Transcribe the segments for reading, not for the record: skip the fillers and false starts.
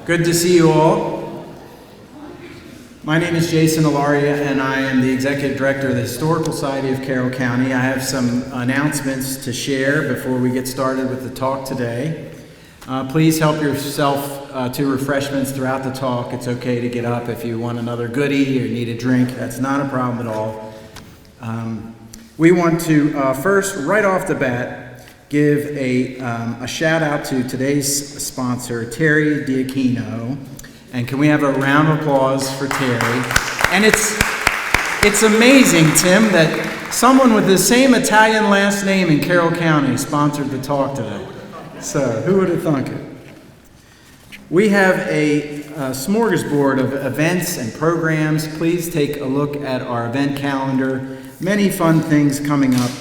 Good to see you all. My name is Jason Ilaria, and I am the Executive Director of the Historical Society of Carroll County. I have some announcements to share before we get started with the talk today. Please help yourself to refreshments throughout the talk. It's okay to get up if you want another goodie or need a drink. That's not a problem at all. We want to first, right off the bat, give a shout out to today's sponsor, Terry Dioquino. And can we have a round of applause for Terry? And it's amazing, Tim, that someone with the same Italian last name in Carroll County sponsored the talk today. So who would have thunk it? We have a smorgasbord of events and programs. Please take a look at our event calendar. Many fun things coming up.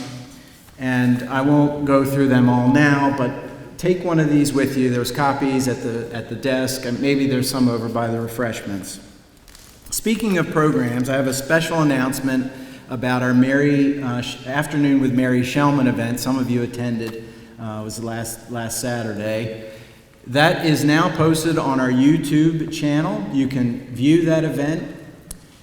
And I won't go through them all now, but take one of these with you. There's copies at the desk, and maybe there's some over by the refreshments. Speaking of programs, I have a special announcement about our Afternoon with Mary Shellman event. Some of you attended. It was last Saturday. That is now posted on our YouTube channel. You can view that event.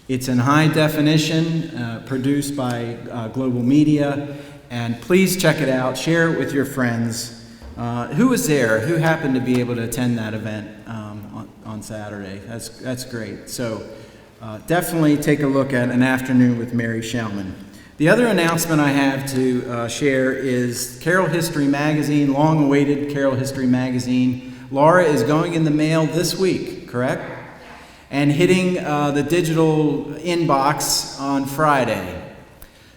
It's in high definition, produced by Global Media. And please check it out, share it with your friends. Who was there? Who happened to be able to attend that event on Saturday? That's great. So definitely take a look at An Afternoon with Mary Shellman. The other announcement I have to share is Carroll History Magazine, long-awaited Carroll History Magazine. Laura is going in the mail this week, correct? And hitting the digital inbox on Friday.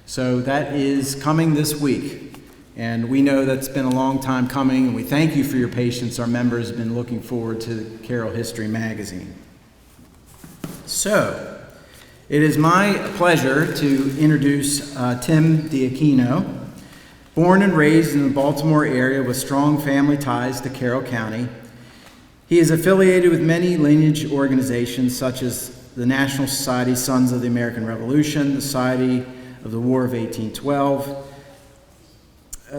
So that is coming this week, and we know that's been a long time coming, and we thank you for your patience. Our members have been looking forward to Carroll History Magazine. So, it is my pleasure to introduce Tim Dioquino. Born and raised in the Baltimore area with strong family ties to Carroll County, he is affiliated with many lineage organizations such as the National Society Sons of the American Revolution, the Society of the War of 1812,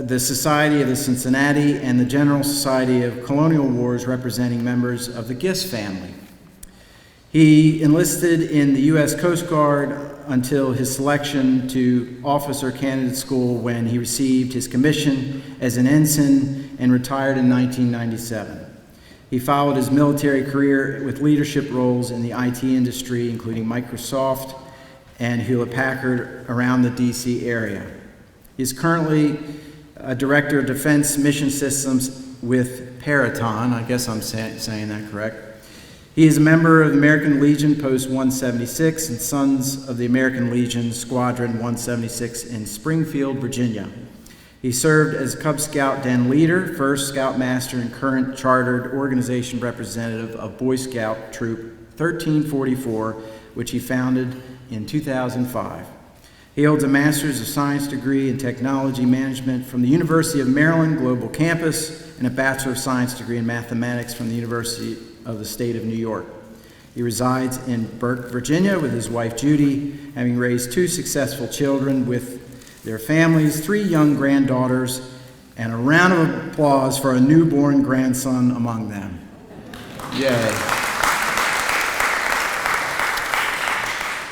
the Society of the Cincinnati, and the General Society of Colonial Wars, representing members of the Gist family. He enlisted in the U.S. Coast Guard until his selection to Officer Candidate School, when he received his commission as an ensign and retired in 1997. He followed his military career with leadership roles in the IT industry, including Microsoft and Hewlett-Packard around the D.C. area. He is currently a Director of Defense Mission Systems with Patriot. I guess I'm saying that correct. He is a member of the American Legion Post 176 and Sons of the American Legion Squadron 176 in Springfield, Virginia. He served as Cub Scout Den leader, first Scoutmaster, and current chartered organization representative of Boy Scout Troop 1344, which he founded in 2005. He holds a Master's of Science degree in Technology Management from the University of Maryland Global Campus and a Bachelor of Science degree in Mathematics from the University of the State of New York. He resides in Burke, Virginia with his wife Judy, having raised 2 successful children with their families, 3 young granddaughters, and a round of applause for a newborn grandson among them. Yay.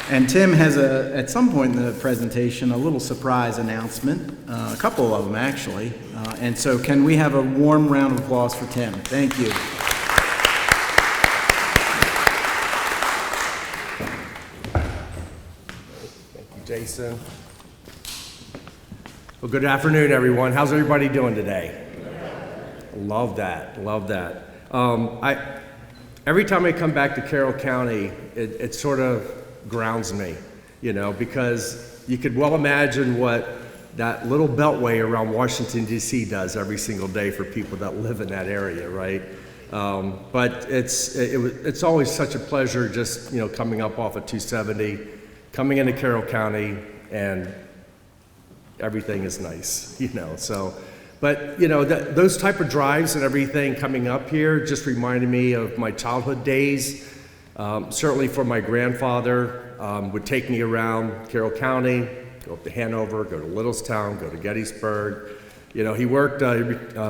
And Tim has, at some point in the presentation, a little surprise announcement, a couple of them actually. And so can we have a warm round of applause for Tim? Thank you. Thank you, Jason. Well, good afternoon, everyone. How's everybody doing today? Love that, love that. Every time I come back to Carroll County, it sort of grounds me, because you could well imagine what that little beltway around Washington, D.C. does every single day for people that live in that area, right? But it's always such a pleasure just, coming up off of 270, coming into Carroll County, and everything is nice, so. But, those type of drives and everything coming up here just reminded me of my childhood days. Certainly for my grandfather, would take me around Carroll County, go up to Hanover, go to Littlestown, go to Gettysburg. He worked,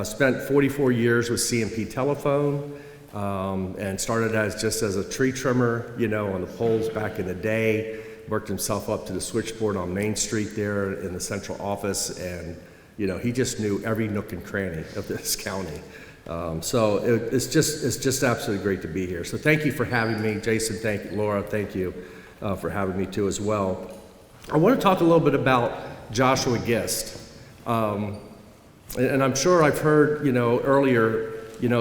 spent 44 years with C&P Telephone, and started just as a tree trimmer, on the poles back in the day. Worked himself up to the switchboard on Main Street there in the central office, and he just knew every nook and cranny of this county. So it's just absolutely great to be here. So thank you for having me, Jason. Thank you, Laura. Thank you for having me too as well. I want to talk a little bit about Joshua Gist, and I'm sure I've heard earlier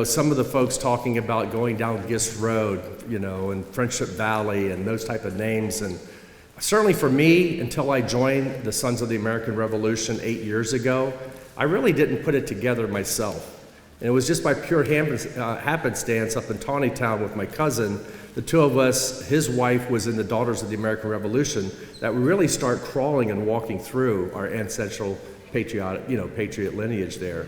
some of the folks talking about going down Gist Road, and Friendship Valley and those type of names. And certainly for me, until I joined the Sons of the American Revolution 8 years ago, I really didn't put it together myself. And it was just by pure happenstance up in Tawnytown with my cousin, the two of us, his wife was in the Daughters of the American Revolution, that we really start crawling and walking through our ancestral patriot lineage there.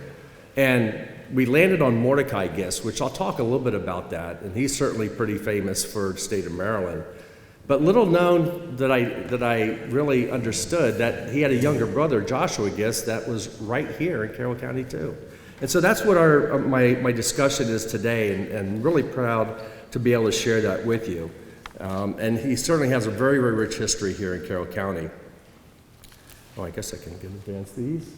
And we landed on Mordecai Gist, which I'll talk a little bit about that, and he's certainly pretty famous for the state of Maryland. But little known that I really understood that he had a younger brother, Joshua Gist, that was right here in Carroll County too. And so that's what my discussion is today, and really proud to be able to share that with you. And he certainly has a very, very rich history here in Carroll County. Oh, I guess I can advance these.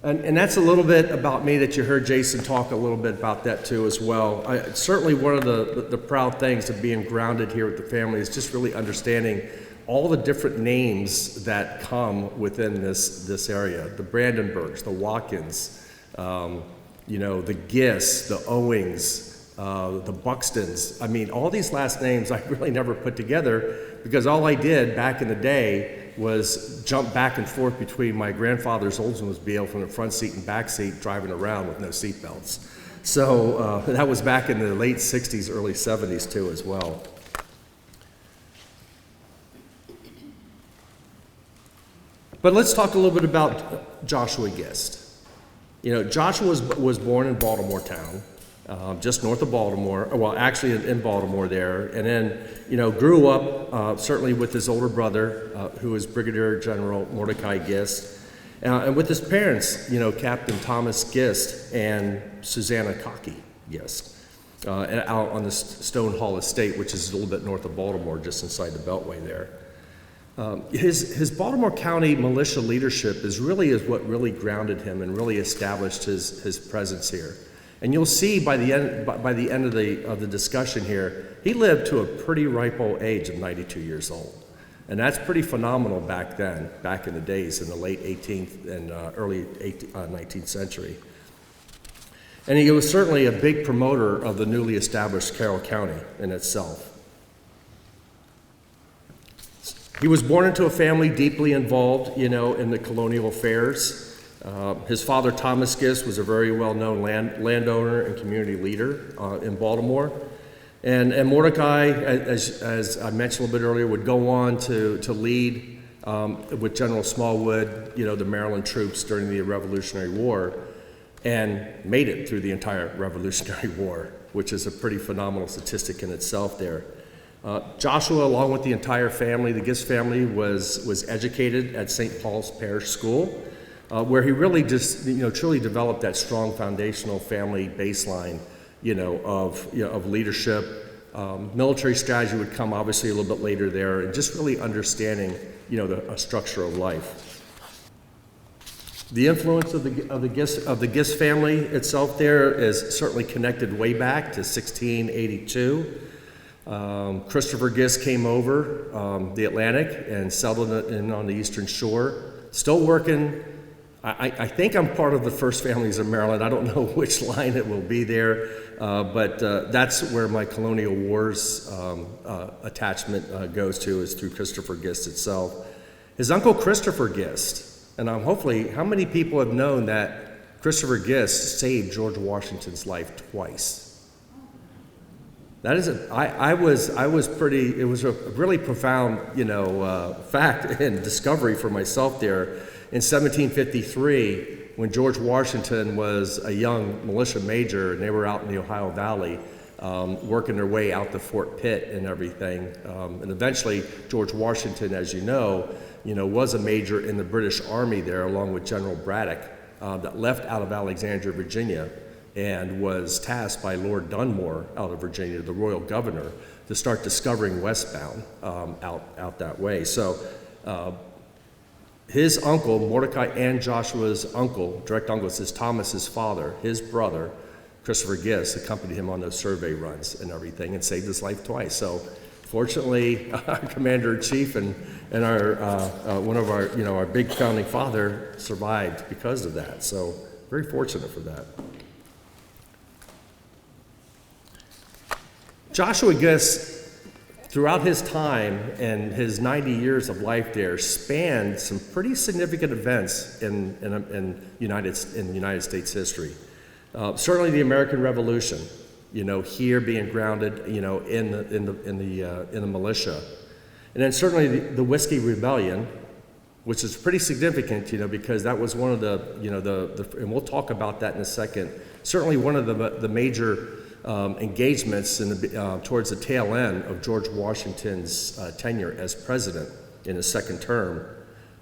And that's a little bit about me that you heard Jason talk a little bit about that too as well. Certainly one of the proud things of being grounded here with the family is just really understanding all the different names that come within this area. The Brandenburgs, the Watkins, the Gists, the Owings, the Buxtons. I mean, all these last names I really never put together because all I did back in the day was jump back and forth between my grandfather's Oldsmobile from the front seat and back seat driving around with no seat belts. So that was back in the late 60s, early 70s too as well. But let's talk a little bit about Joshua Gist. Joshua was born in Baltimore town, just north of Baltimore, well, actually in Baltimore there, and then, grew up certainly with his older brother, who was Brigadier General Mordecai Gist, and with his parents, Captain Thomas Gist and Susanna Cockey Gist, out on the Stone Hall Estate, which is a little bit north of Baltimore, just inside the Beltway there. His Baltimore County militia leadership is what really grounded him and really established his presence here. And you'll see by the end of the discussion here, he lived to a pretty ripe old age of 92 years old. And that's pretty phenomenal back then, back in the days in the late 18th and early 19th century. And he was certainly a big promoter of the newly established Carroll County in itself. He was born into a family deeply involved, in the colonial affairs. His father, Thomas Gist, was a very well-known landowner and community leader in Baltimore. And Mordecai, as I mentioned a little bit earlier, would go on to lead with General Smallwood, the Maryland troops during the Revolutionary War, and made it through the entire Revolutionary War, which is a pretty phenomenal statistic in itself there. Joshua, along with the entire family, the Gist family, was educated at St. Paul's Parish School, where he really just, truly developed that strong foundational family baseline, of leadership. Military strategy would come obviously a little bit later there, and just really understanding, the structure of life. The influence of the Gist family itself there is certainly connected way back to 1682. Christopher Gist came over the Atlantic and settled in on the Eastern Shore, still working. I think I'm part of the first families in Maryland. I don't know which line it will be there, but that's where my Colonial Wars attachment goes to, is through Christopher Gist itself. His uncle Christopher Gist, and hopefully, how many people have known that Christopher Gist saved George Washington's life twice? That is I was pretty, it was a really profound, fact and discovery for myself there. In 1753, when George Washington was a young militia major and they were out in the Ohio Valley working their way out to Fort Pitt and everything, and eventually George Washington, as you know, was a major in the British Army there, along with General Braddock, that left out of Alexandria, Virginia, and was tasked by Lord Dunmore out of Virginia, the royal governor, to start discovering westbound out that way. So his uncle, Mordecai and Joshua's uncle, direct uncle, is Thomas's father, his brother, Christopher Gist, accompanied him on those survey runs and everything and saved his life twice. So fortunately, our commander-in-chief and our one of our, our big founding father survived because of that. So very fortunate for that. Joshua Gist, throughout his time and his 90 years of life there, spanned some pretty significant events in United States history. Certainly the American Revolution, here being grounded, in the militia, and then certainly the Whiskey Rebellion, which is pretty significant, because that was one of the and we'll talk about that in a second. Certainly one of the major engagements towards the tail end of George Washington's tenure as president in his second term.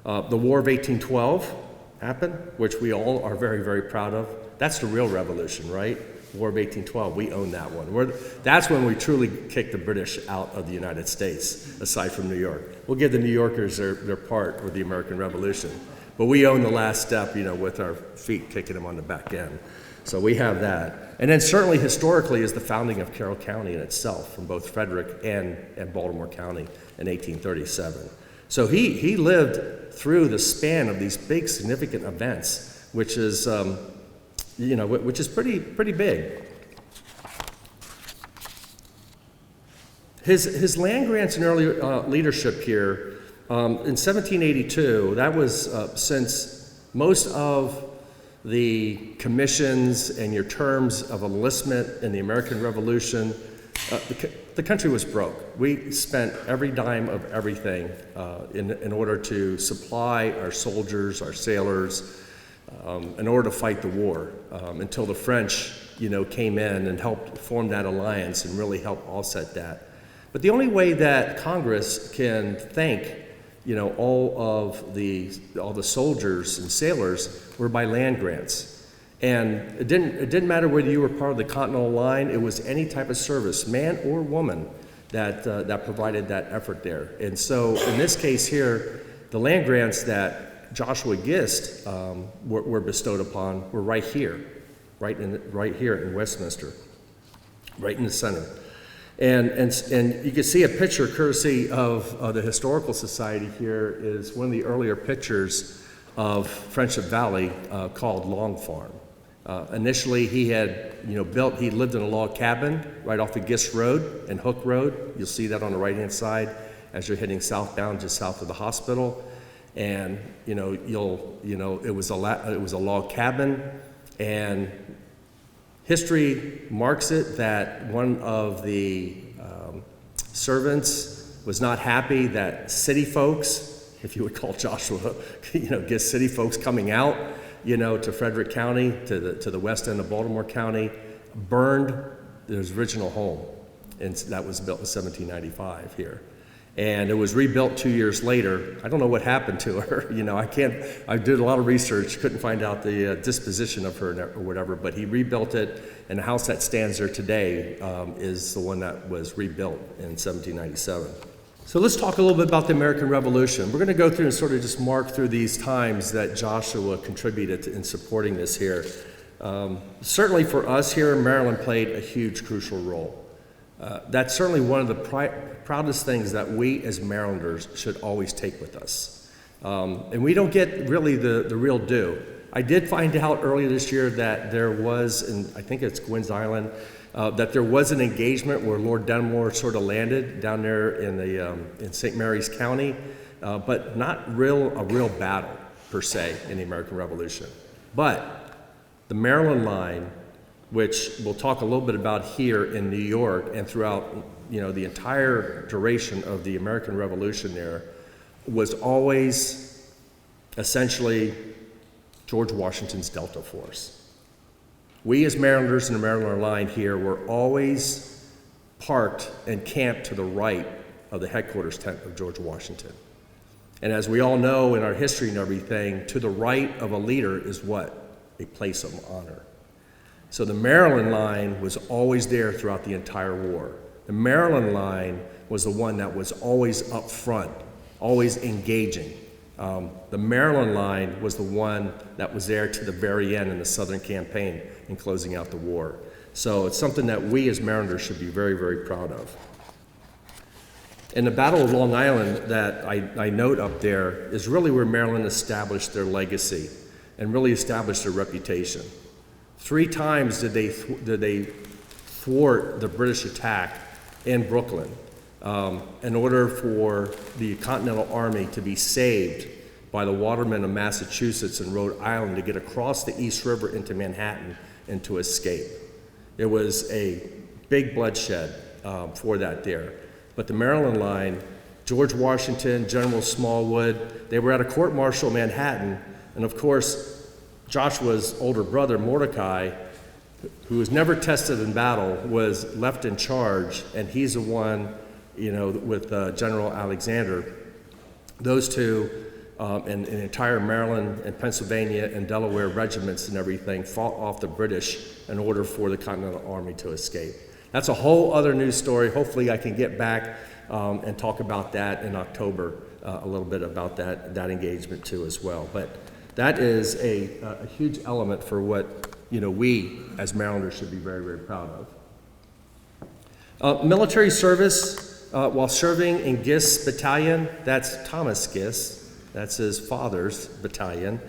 The War of 1812 happened, which we all are very, very proud of. That's the real revolution, right? War of 1812, we own that one. That's when we truly kicked the British out of the United States, aside from New York. We'll give the New Yorkers their part with the American Revolution. But we own the last step, with our feet kicking them on the back end. So we have that. And then certainly historically is the founding of Carroll County in itself, from both Frederick and Baltimore County in 1837. So he lived through the span of these big significant events, which is, which is pretty big. His land grants and early leadership here in 1782, that was since most of the commissions and your terms of enlistment in the American Revolution, the country was broke. We spent every dime of everything in order to supply our soldiers, our sailors, in order to fight the war, until the French, came in and helped form that alliance and really help offset that. But the only way that Congress can thank all the soldiers and sailors were by land grants. And it didn't matter whether you were part of the Continental Line, it was any type of service, man or woman, that provided that effort there. And so in this case here, the land grants that Joshua Gist were bestowed upon were right here in Westminster, right in the center. And you can see a picture courtesy of the Historical Society here is one of the earlier pictures of Friendship Valley called Long Farm. Initially he had he lived in a log cabin right off the Gist Road and Hook Road. You'll see that on the right hand side as you're heading southbound just south of the hospital. And it was a log cabin, and history marks it that one of the servants was not happy that city folks, if you would call Joshua, Gist city folks coming out, to Frederick County, to the west end of Baltimore County, burned his original home, and that was built in 1795 here. And it was rebuilt 2 years later. I don't know what happened to her. I did a lot of research, couldn't find out the disposition of her or whatever, but he rebuilt it, and the house that stands there today is the one that was rebuilt in 1797. So let's talk a little bit about the American Revolution. We're going to go through and sort of just mark through these times that Joshua contributed in supporting this here. Certainly for us here, Maryland played a huge, crucial role. That's certainly one of the proudest things that we as Marylanders should always take with us. And we don't get really the real due. I did find out earlier this year that there was, I think it's Gwynn's Island, that there was an engagement where Lord Dunmore sort of landed down there in St. Mary's County, but not a real battle per se in the American Revolution. But the Maryland line, which we'll talk a little bit about here in New York and throughout the entire duration of the American Revolution there, was always essentially George Washington's Delta Force. We as Marylanders in the Maryland line here were always parked and camped to the right of the headquarters tent of George Washington. And as we all know in our history and everything, to the right of a leader is what? A place of honor. So the Maryland line was always there throughout the entire war. The Maryland line was the one that was always up front, always engaging. The Maryland line was the one that was there to the very end in the Southern campaign in closing out the war. So it's something that we as Marylanders should be very, very proud of. And the Battle of Long Island that I note up there is really where Maryland established their legacy and really established their reputation. 3 times did they thwart the British attack in Brooklyn in order for the Continental Army to be saved by the watermen of Massachusetts and Rhode Island to get across the East River into Manhattan and to escape. It was a big bloodshed for that there. But the Maryland line, George Washington, General Smallwood, they were at a court-martial in Manhattan, and of course, Joshua's older brother, Mordecai, who was never tested in battle, was left in charge, and he's the one, with General Alexander. Those two, and the entire Maryland and Pennsylvania and Delaware regiments and everything fought off the British in order for the Continental Army to escape. That's a whole other news story. Hopefully I can get back and talk about that in October, a little bit about that engagement too as well. But that is a huge element for what we as Marylanders should be very, very proud of. Military service, while serving in Gist's battalion, that's Thomas Gist, that's his father's battalion.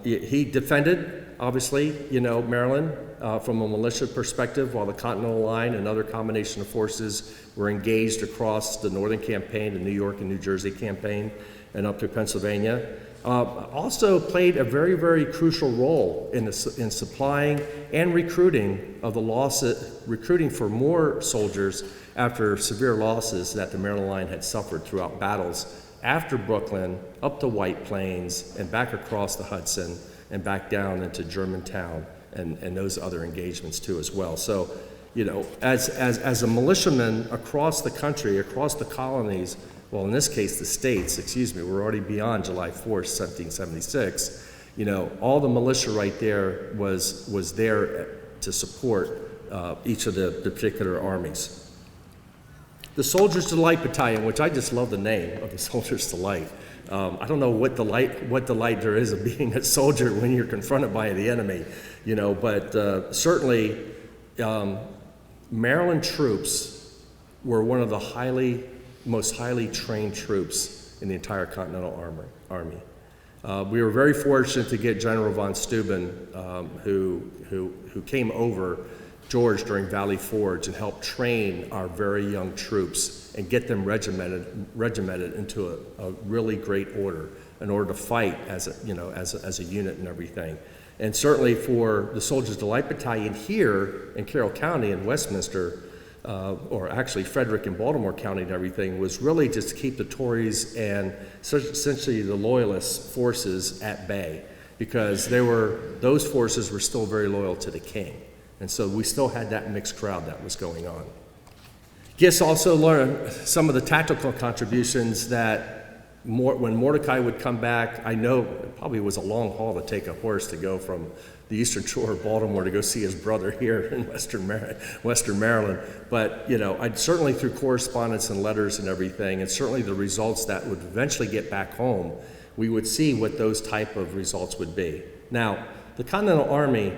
He defended, obviously, Maryland from a militia perspective, while the Continental Line and other combination of forces were engaged across the Northern Campaign, the New York and New Jersey campaign, and up to Pennsylvania. Also played a very, very crucial role in supplying and recruiting recruiting for more soldiers after severe losses that the Maryland Line had suffered throughout battles after Brooklyn, up the White Plains, and back across the Hudson, and back down into Germantown, and those other engagements too as well. So, as a militiaman across the country, across the colonies, well, in this case, the states, we're already beyond July 4th, 1776. All the militia right there was there to support each of the particular armies. The Soldiers' Delight Battalion, which I just love the name of the Soldiers' Delight. I don't know what delight there is of being a soldier when you're confronted by the enemy, but certainly Maryland troops were one of the most highly trained troops in the entire Continental Army. We were very fortunate to get General von Steuben, who came over George during Valley Forge and helped train our very young troops and get them regimented into a really great order in order to fight as a unit and everything. And certainly for the Soldiers' Delight Battalion here in Carroll County in Westminster, or actually Frederick and Baltimore County and everything, was really just to keep the Tories and essentially the Loyalist forces at bay, because those forces were still very loyal to the king. And so we still had that mixed crowd that was going on. Gist also learned some of the tactical contributions that when Mordecai would come back, I know it probably was a long haul to take a horse to go from the Eastern Shore of Baltimore to go see his brother here in Western Maryland. But, I'd certainly through correspondence and letters and everything, and certainly the results that would eventually get back home, we would see what those type of results would be. Now, the Continental Army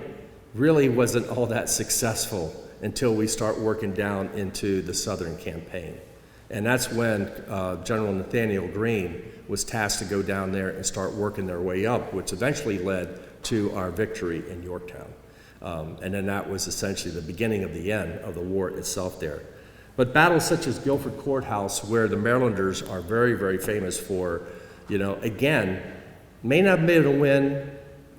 really wasn't all that successful until we start working down into the Southern campaign. And that's when General Nathaniel Greene was tasked to go down there and start working their way up, which eventually led to our victory in Yorktown. And then that was essentially the beginning of the end of the war itself there. But battles such as Guilford Courthouse, where the Marylanders are very, very famous for, again, may not have been able to win.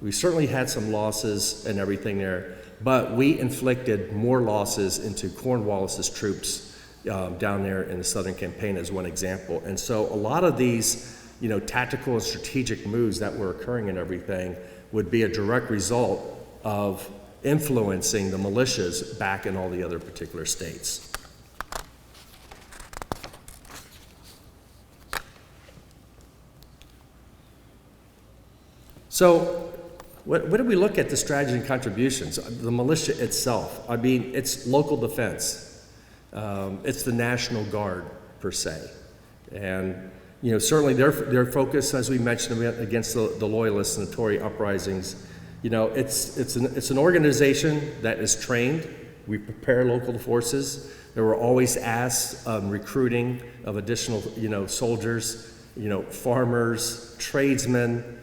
We certainly had some losses and everything there, but we inflicted more losses into Cornwallis's troops down there in the Southern campaign as one example. And so a lot of these, tactical and strategic moves that were occurring and everything would be a direct result of influencing the militias back in all the other particular states. So what do we look at the strategy and contributions? The militia itself, I mean, it's local defense. It's the National Guard, per se. And, you know, certainly their focus, as we mentioned, against the Loyalists and the Tory uprisings, you know, it's an organization that is trained. We prepare local forces. There were always asks recruiting of additional, you know, soldiers, you know, farmers, tradesmen,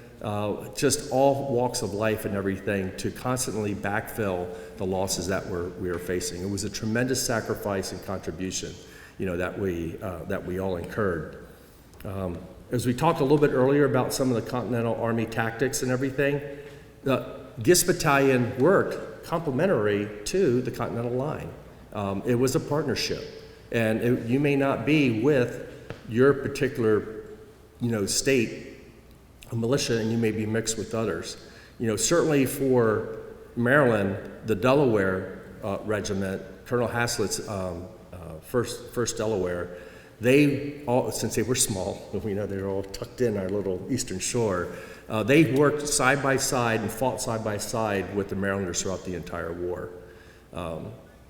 just all walks of life and everything to constantly backfill the losses that we were facing. It was a tremendous sacrifice and contribution, you know, that we all incurred. As we talked a little bit earlier about some of the Continental Army tactics and everything, the GIST Battalion worked complementary to the Continental Line. It was a partnership, and you may not be with your particular, you know, state militia, and you may be mixed with others. You know, certainly for Maryland, the Delaware Regiment, Colonel Haslett's first Delaware, they all, since they were small, we know they were all tucked in our little eastern shore, they worked side by side and fought side by side with the Marylanders throughout the entire war.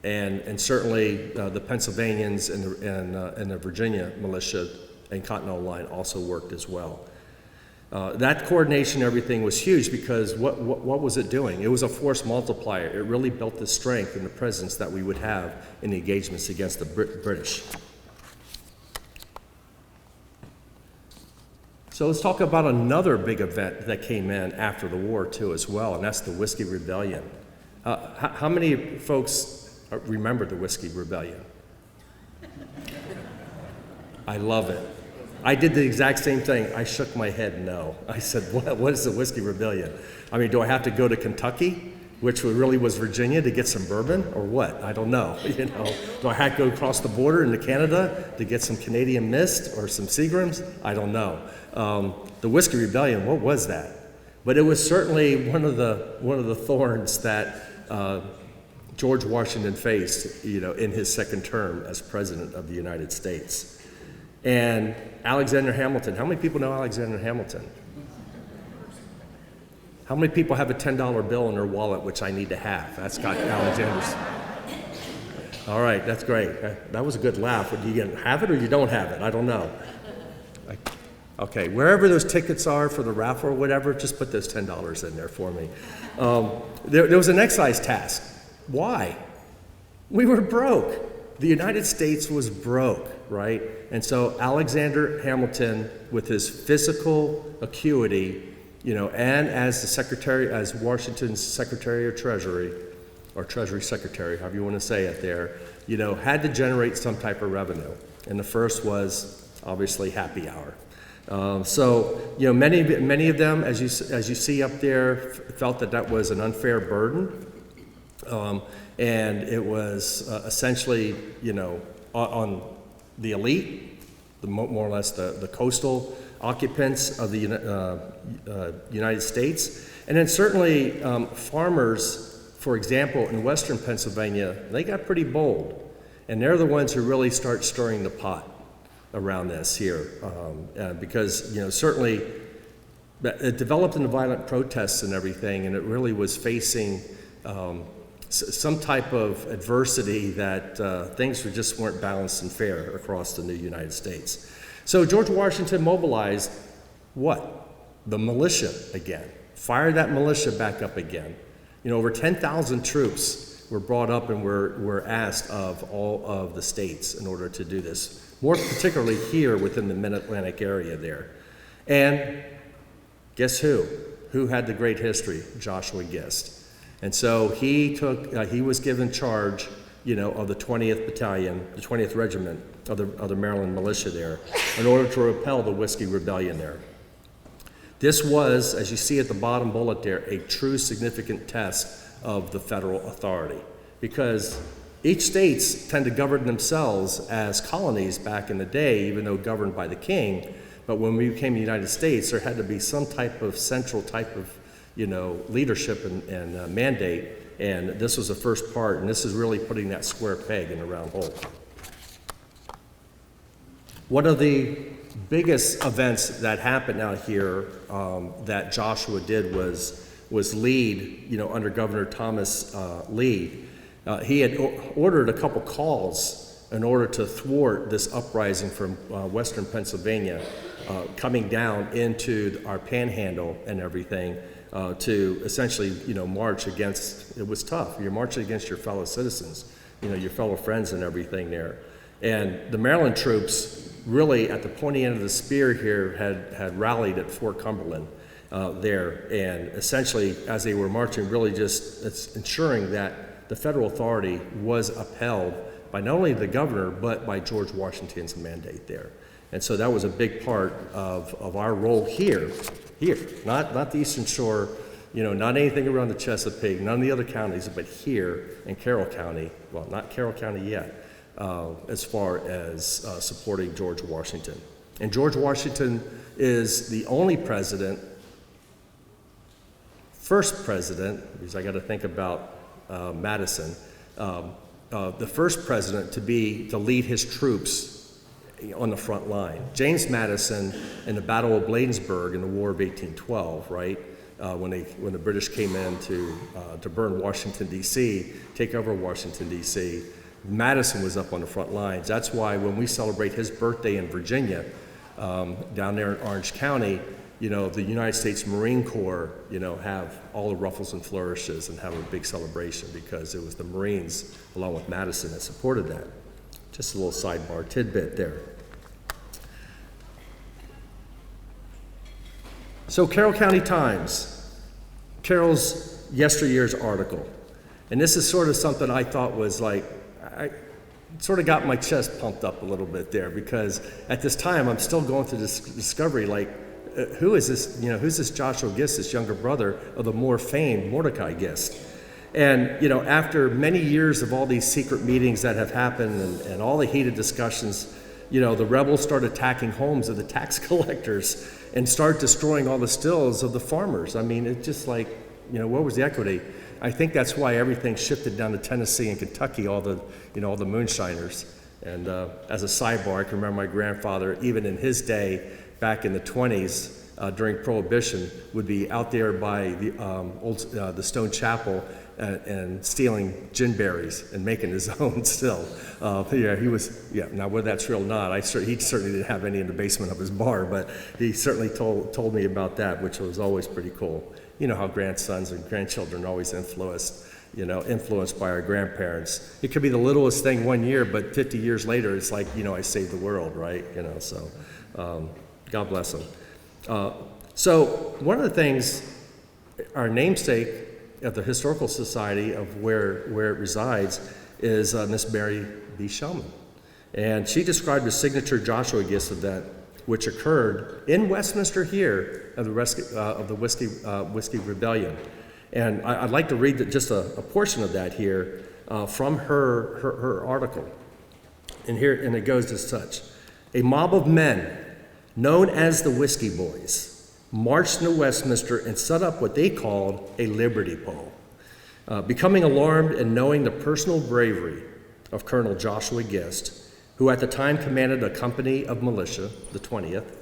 And certainly the Pennsylvanians and the Virginia militia and Continental Line also worked as well. That coordination, everything was huge because what was it doing? It was a force multiplier. It really built the strength and the presence that we would have in the engagements against the British. So let's talk about another big event that came in after the war too as well, and that's the Whiskey Rebellion. How many folks remember the Whiskey Rebellion? I love it. I did the exact same thing. I shook my head no. I said, what is the Whiskey Rebellion? I mean, do I have to go to Kentucky, which really was Virginia, to get some bourbon, or what? I don't know. You know, do I have to go across the border into Canada to get some Canadian Mist or some Seagrams? I don't know. The Whiskey Rebellion, what was that? But it was certainly one of the thorns that George Washington faced, you know, in his second term as President of the United States. And Alexander Hamilton, how many people know Alexander Hamilton? How many people have a $10 bill in their wallet, which I need to have? That's got Alexander's. All right, that's great. That was a good laugh. Do you have it or you don't have it? I don't know. Okay, wherever those tickets are for the raffle or whatever, just put those $10 in there for me. There was an excise tax. Why? We were broke. The United States was broke, right? And so Alexander Hamilton, with his physical acuity, you know, and as Washington's Secretary of Treasury, or Treasury Secretary, however you want to say it there, you know, had to generate some type of revenue. And the first was obviously happy hour. So, you know, many of them, as you see up there, felt that was an unfair burden. And it was essentially, you know, on the elite, more or less the coastal occupants of the United States. And then certainly farmers, for example, in western Pennsylvania, they got pretty bold. And they're the ones who really start stirring the pot around this here. Because, you know, certainly it developed into violent protests and everything, and it really was facing some type of adversity that things just weren't balanced and fair across the new United States. So George Washington mobilized what? The militia again. Fired that militia back up again. You know, over 10,000 troops were brought up and were asked of all of the states in order to do this, more particularly here within the Mid-Atlantic area there. And guess who? Who had the great history? Joshua Gist. And so he was given charge, you know, of the 20th Battalion, the 20th Regiment of the Maryland Militia there, in order to repel the Whiskey Rebellion there. This was, as you see at the bottom bullet there, a true significant test of the federal authority, because each states tend to govern themselves as colonies back in the day, even though governed by the king. But when we became the United States, there had to be some type of central type of, you know, leadership and mandate, and this was the first part, and this is really putting that square peg in a round hole. One of the biggest events that happened out here that Joshua did was was lead, under Governor Thomas Lee. He had ordered a couple calls in order to thwart this uprising from western Pennsylvania coming down into our panhandle and everything to essentially, march against, it was tough. You're marching against your fellow citizens, your fellow friends and everything there. And the Maryland troops really at the pointy end of the spear here had rallied at Fort Cumberland there, and essentially as they were marching, really just ensuring that the federal authority was upheld by not only the governor but by George Washington's mandate there. And so that was a big part of our role here, not the Eastern Shore, not anything around the Chesapeake, none of the other counties, but here in Carroll County, well, not Carroll County yet, as far as supporting George Washington. And George Washington is the only first president, because I got to think about Madison, the first president to lead his troops on the front line. James Madison in the Battle of Bladensburg in the War of 1812, right? When the British came in to burn Washington, D.C., take over Washington, D.C., Madison was up on the front lines. That's why when we celebrate his birthday in Virginia, down there in Orange County, the United States Marine Corps, have all the ruffles and flourishes and have a big celebration because it was the Marines, along with Madison, that supported that. Just a little sidebar tidbit there. So Carroll County Times, Carroll's yesteryear's article. And this is sort of something I thought was like, I sort of got my chest pumped up a little bit there, because at this time I'm still going through this discovery, like, who is this, who's this Joshua Gist, this younger brother of the more famed Mordecai Gist? And, after many years of all these secret meetings that have happened and all the heated discussions, the rebels start attacking homes of the tax collectors and start destroying all the stills of the farmers. I mean, it's just like, what was the equity? I think that's why everything shifted down to Tennessee and Kentucky, all the moonshiners. And as a sidebar, I can remember my grandfather, even in his day, back in the 20s, during Prohibition, would be out there by the Stone Chapel and stealing gin berries and making his own still. He was, now whether that's real or not, he certainly didn't have any in the basement of his bar, but he certainly told me about that, which was always pretty cool. You know how grandsons and grandchildren are always influenced by our grandparents. It could be the littlest thing one year, but 50 years later, it's like, I saved the world, right? So God bless them. So one of the things, our namesake at the Historical Society of where it resides is Miss Mary B. Shellman. And she described the signature Joshua Gist event, which occurred in Westminster here of the Whiskey Rebellion. And I'd like to read just a portion of that here from her article. And it goes as such. A mob of men known as the Whiskey Boys marched into Westminster and set up what they called a liberty pole. Becoming alarmed and knowing the personal bravery of Colonel Joshua Gist, who at the time commanded a company of militia, the 20th,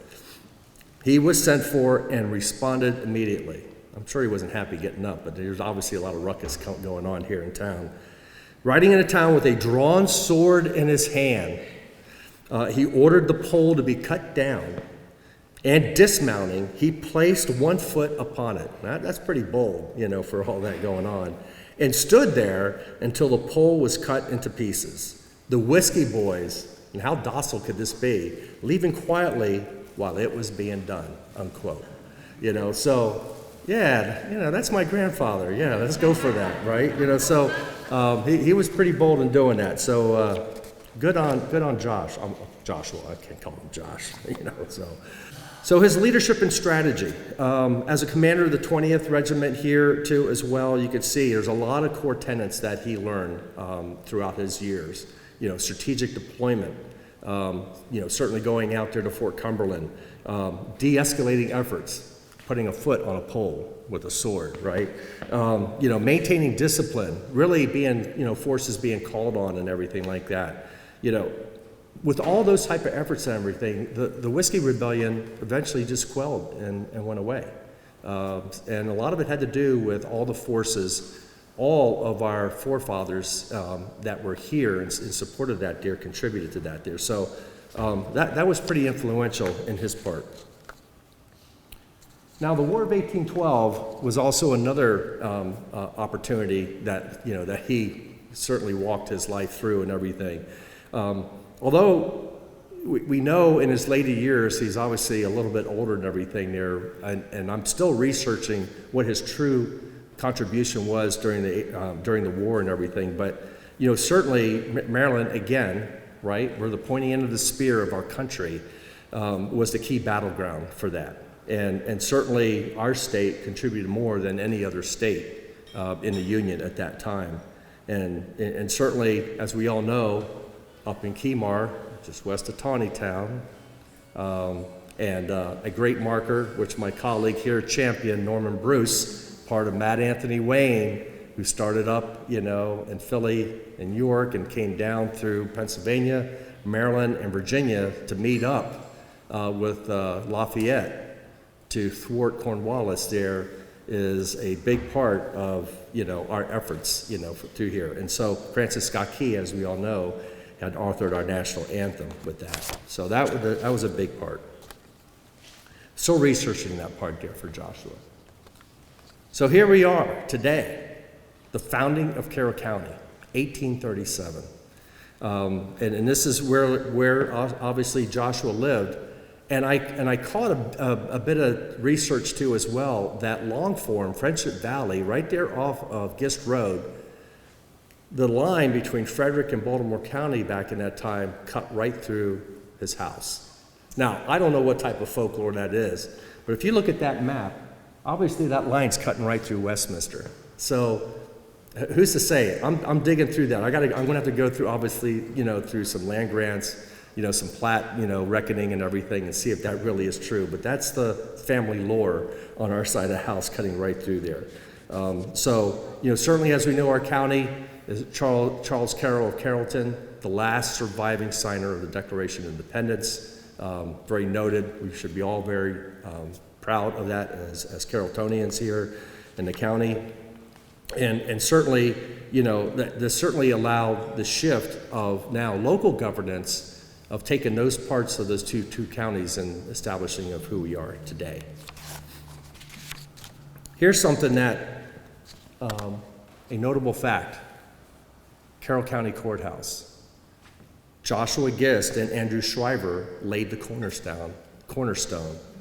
he was sent for and responded immediately. I'm sure he wasn't happy getting up, but there's obviously a lot of ruckus going on here in town. Riding into town with a drawn sword in his hand, he ordered the pole to be cut down, and dismounting, he placed one foot upon it. That's pretty bold, for all that going on, and stood there until the pole was cut into pieces. The Whiskey Boys, and how docile could this be, leaving quietly while it was being done, unquote. So, that's my grandfather. Yeah, let's go for that, right? He was pretty bold in doing that. So, good on Joshua. I can't call him Josh. So his leadership and strategy. As a commander of the 20th Regiment here too, as well, you could see there's a lot of core tenets that he learned throughout his years. Strategic deployment. Certainly going out there to Fort Cumberland, de-escalating efforts, putting a foot on a pole with a sword, right? Maintaining discipline, really being, forces being called on and everything like that. With all those type of efforts and everything, the Whiskey Rebellion eventually just quelled and went away. And a lot of it had to do with all the forces, all of our forefathers that were here and supported that there, contributed to that there. So that was pretty influential in his part. Now, the War of 1812 was also another opportunity that, that he certainly walked his life through and everything. Although we know in his later years, he's obviously a little bit older and everything there, and I'm still researching what his true contribution was during the war and everything. But, certainly Maryland, again, right, we're the pointy end of the spear of our country, was the key battleground for that. And certainly our state contributed more than any other state in the Union at that time. And certainly, as we all know, up in Kemar, just west of Taneytown, and a great marker, which my colleague here championed, Norman Bruce, part of Matt Anthony Wayne, who started up, in Philly and York and came down through Pennsylvania, Maryland, and Virginia to meet up with Lafayette to thwart Cornwallis there, is a big part of, our efforts, through here. And so Francis Scott Key, as we all know, had authored our national anthem with that. So that was a big part. Still researching that part there for Joshua. So here we are today, the founding of Carroll County, 1837. And this is where obviously Joshua lived. And I caught a bit of research too as well, that long form, Friendship Valley, right there off of Gist Road, the line between Frederick and Baltimore County back in that time cut right through his house. Now, I don't know what type of folklore that is, but if you look at that map, obviously that line's cutting right through Westminster. So who's to say? I'm digging through that. I'm gonna have to go through, obviously, through some land grants, some plat, reckoning and everything, and see if that really is true. But that's the family lore on our side of the house, cutting right through there. Certainly, as we know, our county is Charles Carroll of Carrollton, the last surviving signer of the Declaration of Independence. Very noted. We should be all very proud of that as Carrolltonians here in the county. And certainly, this certainly allowed the shift of now local governance of taking those parts of those two counties and establishing of who we are today. Here's something that, a notable fact, Carroll County Courthouse. Joshua Gist and Andrew Shriver laid the cornerstone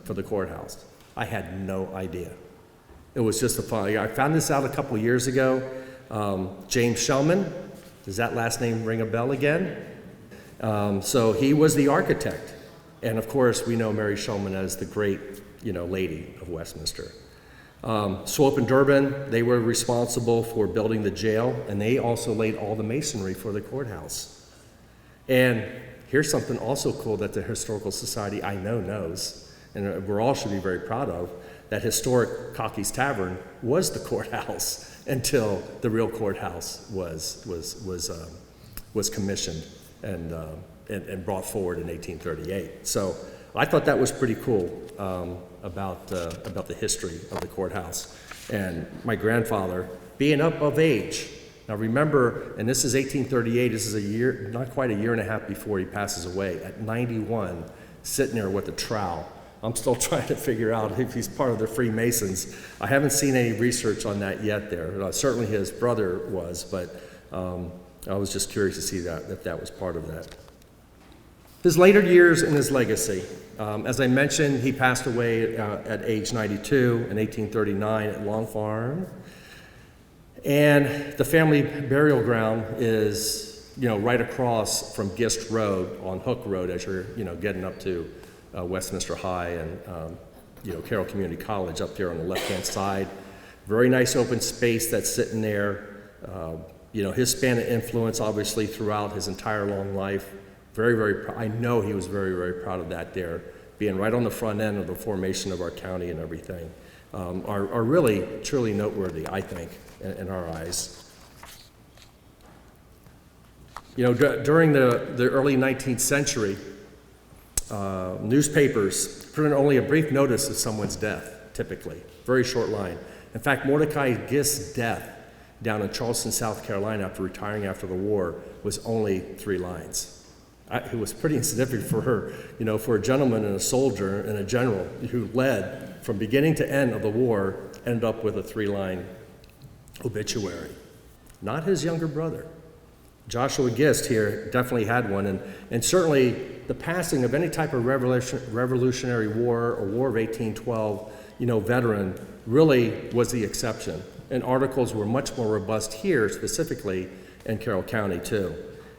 for the courthouse. I had no idea. It was just I found this out a couple years ago. James Shellman, does that last name ring a bell again? So he was the architect. And of course, we know Mary Shellman as the great, lady of Westminster. Swope and Durbin, they were responsible for building the jail, and they also laid all the masonry for the courthouse. And here's something also cool that the Historical Society I know knows, and we all should be very proud of, that historic Cocky's Tavern was the courthouse until the real courthouse was commissioned and brought forward in 1838. So I thought that was pretty cool about the history of the courthouse. And my grandfather, being up of age, now remember, and this is 1838, this is not quite a year and a half before he passes away, at 91, sitting there with a trowel. I'm still trying to figure out if he's part of the Freemasons. I haven't seen any research on that yet there. Certainly his brother was, but I was just curious to see if that was part of that. His later years and his legacy. As I mentioned, he passed away at age 92 in 1839 at Long Farm. And the family burial ground is, right across from Gist Road on Hook Road as you're, getting up to Westminster High and, Carroll Community College up there on the left-hand side. Very nice open space that's sitting there. His span of influence, obviously, throughout his entire long life. Very, very, I know he was very, very proud of that there, being right on the front end of the formation of our county and everything, are really, truly noteworthy, I think, in our eyes. During the early 19th century, newspapers printed only a brief notice of someone's death. typically. Very short line. In fact, Mordecai Gist's death down in Charleston, South Carolina, after retiring after the war, was only 3 lines. It was pretty insignificant for her, for a gentleman and a soldier and a general who led from beginning to end of the war, ended up with a 3-line obituary. Not his younger brother. Joshua Gist here definitely had one, and certainly the passing of any type of Revolutionary War or War of 1812, veteran really was the exception. And articles were much more robust here, specifically in Carroll County too.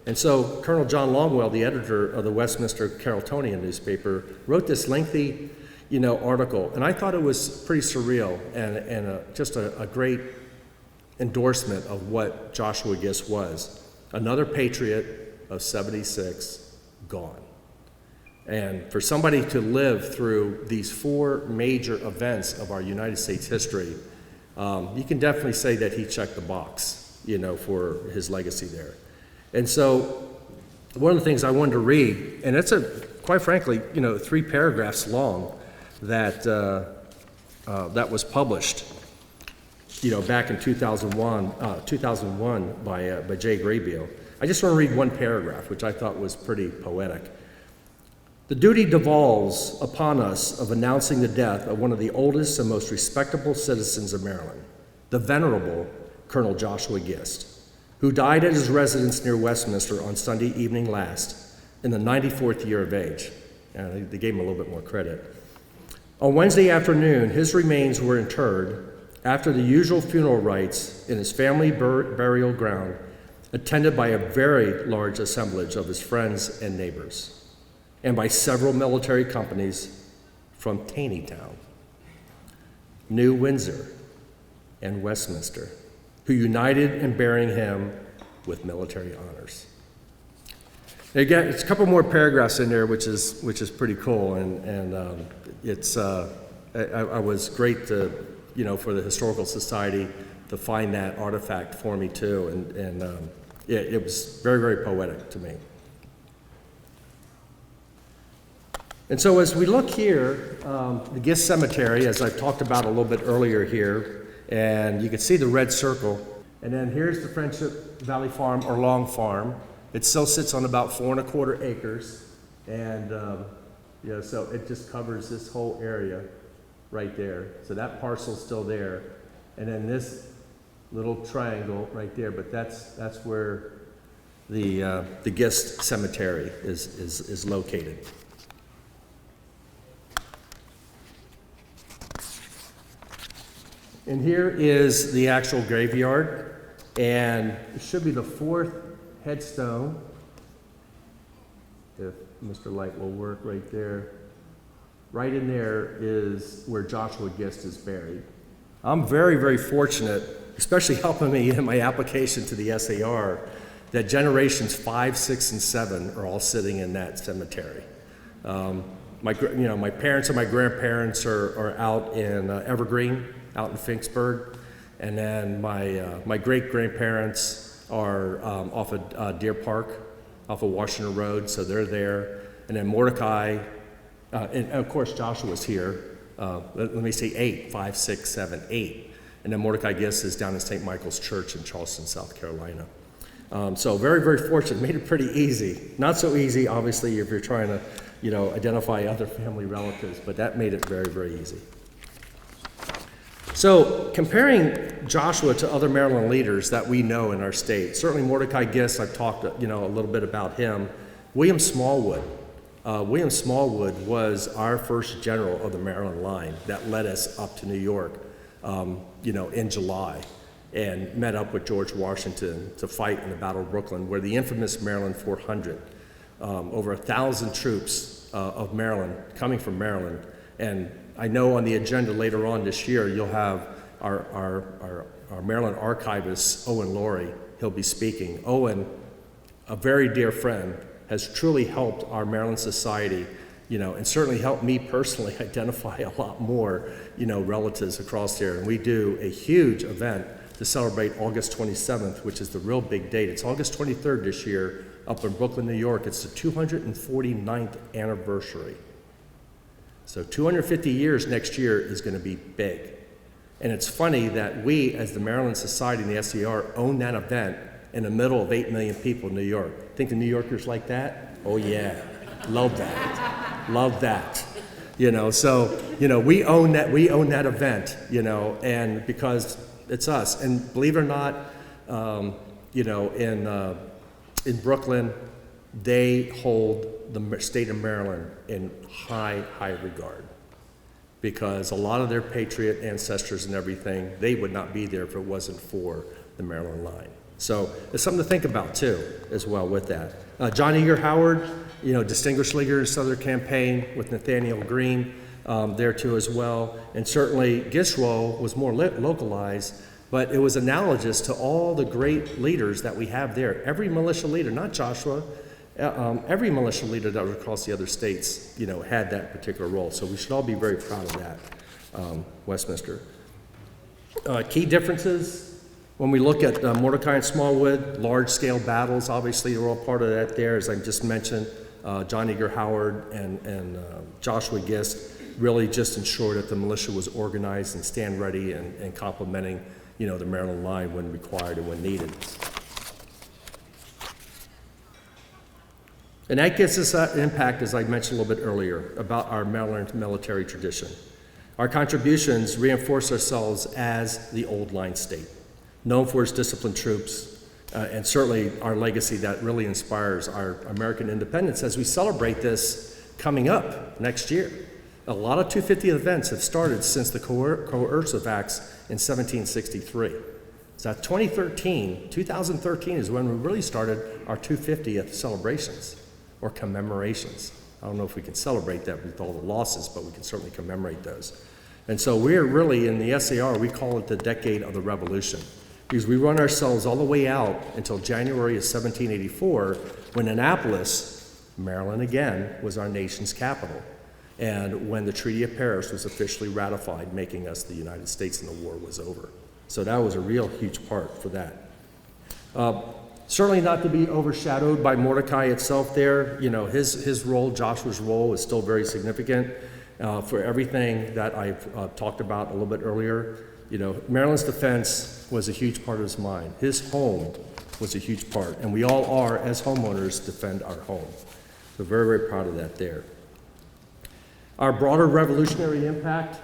And so Colonel John Longwell, the editor of the Westminster Carrolltonian newspaper, wrote this lengthy, article, and I thought it was pretty surreal and just a great endorsement of what Joshua Gist was. Another patriot of 76, gone. And for somebody to live through these 4 major events of our United States history, you can definitely say that he checked the box, for his legacy there. And so one of the things I wanted to read, and it's quite frankly, 3 paragraphs long that was published, back in 2001 by Jay Graybeal. I just want to read one paragraph, which I thought was pretty poetic. The duty devolves upon us of announcing the death of one of the oldest and most respectable citizens of Maryland, the venerable Colonel Joshua Gist, who died at his residence near Westminster on Sunday evening last in the 94th year of age. They gave him a little bit more credit. On Wednesday afternoon, his remains were interred after the usual funeral rites in his family burial ground, attended by a very large assemblage of his friends and neighbors, and by several military companies from Taneytown, New Windsor, and Westminster, who united in burying him with military honors. Again, it's a couple more paragraphs in there, which is pretty cool, and I was great to, for the Historical Society to find that artifact for me too, and it was very, very poetic to me. And so as we look here, the Gist Cemetery, as I talked about a little bit earlier here, and you can see the red circle, and then here's the Friendship Valley Farm or Long Farm. It still sits on about 4¼ acres, and so it just covers this whole area right there. So that parcel's still there, and then this little triangle right there. But that's where the Gist Cemetery is located. And here is the actual graveyard, and it should be the 4th headstone, if Mr. Light will work right there. Right in there is where Joshua Gist is buried. I'm very, very fortunate, especially helping me in my application to the SAR, that generations 5, 6, and 7 are all sitting in that cemetery. My parents and my grandparents are out in Evergreen, out in Finksburg, and then my great-grandparents are off of Deer Park, off of Washington Road, so they're there. And then Mordecai, and of course Joshua's here. Let me say 8, 5, 6, 7, 8. And then Mordecai Gist is down in St. Michael's Church in Charleston, South Carolina. So very, very fortunate, made it pretty easy. Not so easy, obviously, if you're trying to, identify other family relatives, but that made it very, very easy. So comparing Joshua to other Maryland leaders that we know in our state, certainly Mordecai Gist, I've talked a little bit about him. William Smallwood. William Smallwood was our first general of the Maryland line that led us up to New York, in July, and met up with George Washington to fight in the Battle of Brooklyn, where the infamous Maryland 400, over 1,000 troops of Maryland, coming from Maryland. And I know on the agenda later on this year, you'll have our Maryland archivist, Owen Laurie. He'll be speaking. Owen, a very dear friend, has truly helped our Maryland society, and certainly helped me personally identify a lot more, relatives across there. And we do a huge event to celebrate August 27th, which is the real big date. It's August 23rd this year up in Brooklyn, New York. It's the 249th anniversary. So 250 years next year is going to be big. And it's funny that we, as the Maryland Society and the SAR, own that event in the middle of 8 million people in New York. Think the New Yorkers like that? Oh yeah, love that, love that. So, we own that event, and because it's us. And believe it or not, in Brooklyn, they hold the state of Maryland in high regard, because a lot of their Patriot ancestors and everything, they would not be there if it wasn't for the Maryland line. So it's something to think about too, as well with that. John Eager Howard, distinguished leader in Southern Campaign with Nathaniel Green there too as well. And certainly Gist's role was more localized, but it was analogous to all the great leaders that we have there. Every militia leader, not Joshua, every militia leader that was across the other states, had that particular role. So we should all be very proud of that, Westminster. Key differences, when we look at Mordecai and Smallwood, large-scale battles, obviously they're all part of that there, as I just mentioned. John Eager Howard and Joshua Gist really just ensured that the militia was organized and stand ready and complementing, the Maryland line when required and when needed. And that gives us that impact, as I mentioned a little bit earlier, about our Maryland military tradition. Our contributions reinforce ourselves as the old line state, known for its disciplined troops, and certainly our legacy that really inspires our American independence as we celebrate this coming up next year. A lot of 250 events have started since the Coercive Acts in 1763. So 2013 is when we really started our 250th celebrations or commemorations. I don't know if we can celebrate that with all the losses, but we can certainly commemorate those. And so we're really, in the SAR, we call it the decade of the revolution, because we run ourselves all the way out until January of 1784, when Annapolis, Maryland again, was our nation's capital, and when the Treaty of Paris was officially ratified, making us the United States, and the war was over. So that was a real huge part for that. Certainly not to be overshadowed by Mordecai itself there. His role, Joshua's role, is still very significant for everything that I've talked about a little bit earlier. Maryland's defense was a huge part of his mind. His home was a huge part, and we all are, as homeowners, defend our home. So very, very proud of that there. Our broader revolutionary impact,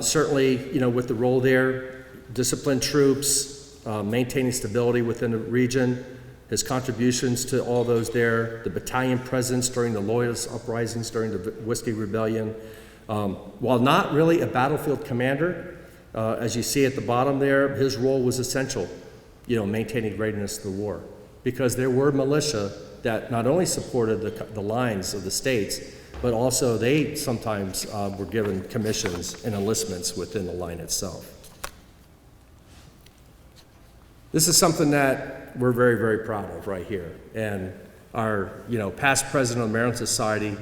certainly, with the role there, disciplined troops, maintaining stability within the region, his contributions to all those there, the battalion presence during the Loyalist uprisings during the Whiskey Rebellion. While not really a battlefield commander, as you see at the bottom there, his role was essential, maintaining readiness to the war, because there were militia that not only supported the lines of the states, but also they sometimes were given commissions and enlistments within the line itself. This is something that we're very, very proud of right here. And our, past president of the Maryland Society,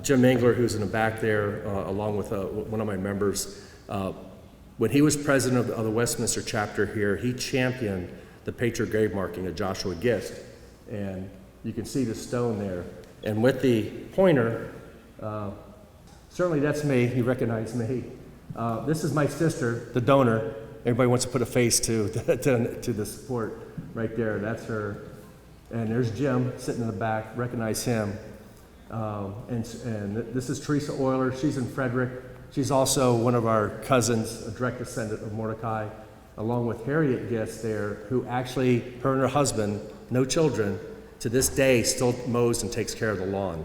Jim Engler, who's in the back there, along with one of my members, when he was president of the Westminster Chapter here, he championed the Patriot grave marking of Joshua Gist. And you can see the stone there. And with the pointer, certainly that's me, you recognize me. This is my sister, the donor. Everybody wants to put a face to the support right there. That's her. And there's Jim sitting in the back, recognize him. And this is Teresa Euler, she's in Frederick. She's also one of our cousins, a direct descendant of Mordecai, along with Harriet Gist there, who actually, her and her husband, no children, to this day still mows and takes care of the lawn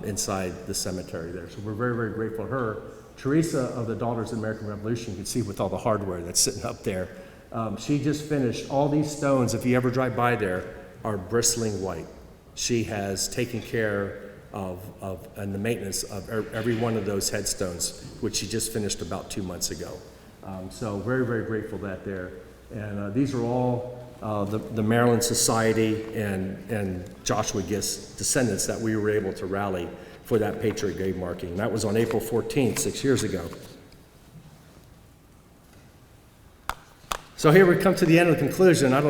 inside the cemetery there. So we're very, very grateful to her. Teresa of the Daughters of the American Revolution, you can see with all the hardware that's sitting up there. She just finished all these stones, if you ever drive by there, are bristling white. She has taken care of and the maintenance of every one of those headstones, which she just finished about 2 months ago. So very, very grateful that there. And these are all the Maryland Society and Joshua Gist descendants that we were able to rally for that Patriot grave marking. That was on April 14th, 6 years ago. So here we come to the end of the conclusion. I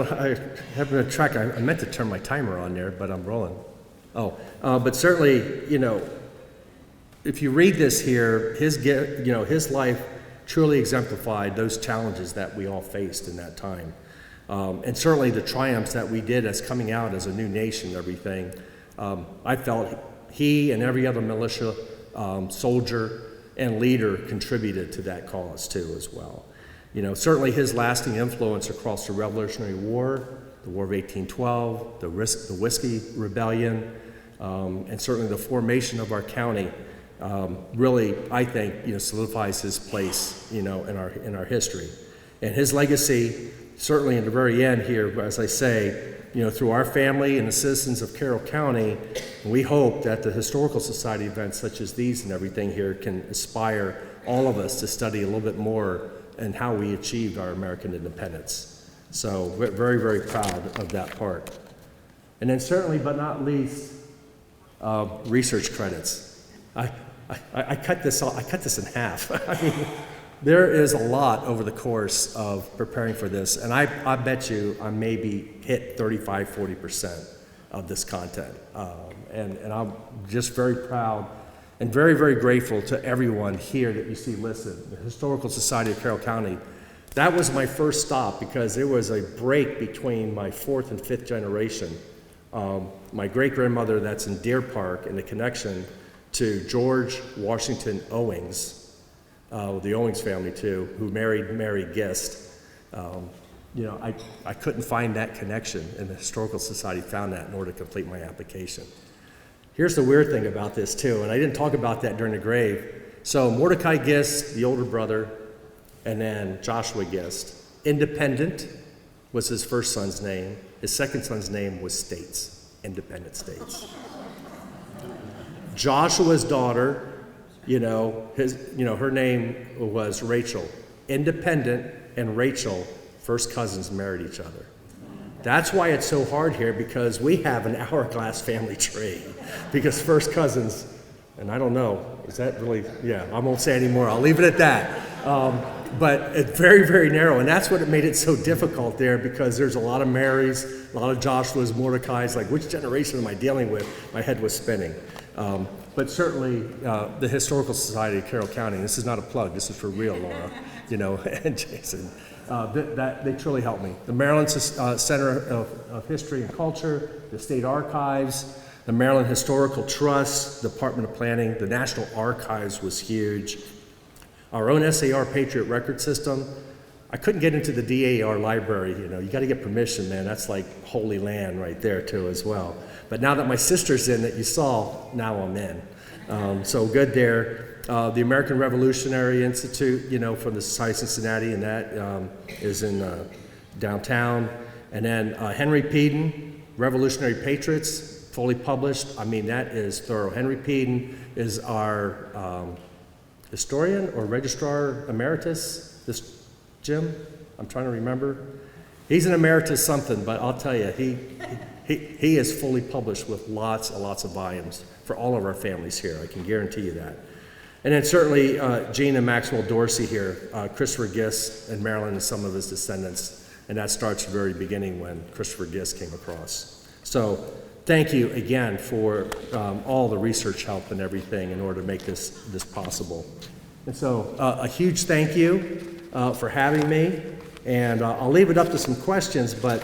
haven't been track. I meant to turn my timer on there, but I'm rolling. But certainly, if you read this here, his life truly exemplified those challenges that we all faced in that time. And certainly the triumphs that we did as coming out as a new nation and everything, I felt he and every other militia soldier and leader contributed to that cause too as well. Certainly his lasting influence across the Revolutionary War, the War of 1812, the Whiskey Rebellion, and certainly the formation of our county really, I think, solidifies his place, in our history. And his legacy, certainly in the very end here, as I say, through our family and the citizens of Carroll County, we hope that the Historical Society events such as these and everything here can inspire all of us to study a little bit more and how we achieved our American independence. So we're very, very proud of that part. And then certainly, but not least, research credits. I cut this in half. I mean, there is a lot over the course of preparing for this, and I bet you I maybe hit 35–40% of this content. And I'm just very proud and very, very grateful to everyone here that you see listed. The Historical Society of Carroll County, that was my first stop because there was a break between my fourth and fifth generation. My great-grandmother that's in Deer Park, and the connection to George Washington Owings, the Owings family too, who married Mary Gist. I couldn't find that connection, and the Historical Society found that in order to complete my application. Here's the weird thing about this too, and I didn't talk about that during the grave. So Mordecai Gist, the older brother, and then Joshua Gist. Independent was his first son's name. His second son's name was States, Independent States. Joshua's daughter, her name was Rachel. Independent and Rachel, first cousins, married each other. That's why it's so hard here, because we have an hourglass family tree. Because first cousins, and I don't know, is that really, I won't say anymore, I'll leave it at that. But it's very, very narrow, and that's what made it so difficult there, because there's a lot of Marys, a lot of Joshuas, Mordecai's, like which generation am I dealing with? My head was spinning. But certainly the Historical Society of Carroll County, this is not a plug, this is for real, Laura, and Jason, they truly helped me. The Maryland Center of History and Culture, the State Archives, the Maryland Historical Trust, Department of Planning, the National Archives was huge. Our own SAR Patriot record system. I couldn't get into the DAR library, you got to get permission, man. That's like holy land right there too as well. But now that my sister's in that you saw, now I'm in. So good there. The American Revolutionary Institute, from the Society of Cincinnati, and that is in downtown. And then Henry Peden, Revolutionary Patriots, fully published. I mean, that is thorough. Henry Peden is our historian or registrar emeritus, this Jim, I'm trying to remember. He's an emeritus something, but I'll tell you, he is fully published with lots and lots of volumes for all of our families here, I can guarantee you that. And then certainly Gene and Maxwell Dorsey here, Christopher Gist and Maryland and some of his descendants, and that starts at the very beginning when Christopher Gist came across. So thank you again for all the research help and everything in order to make this possible. And so a huge thank you for having me, and I'll leave it up to some questions, but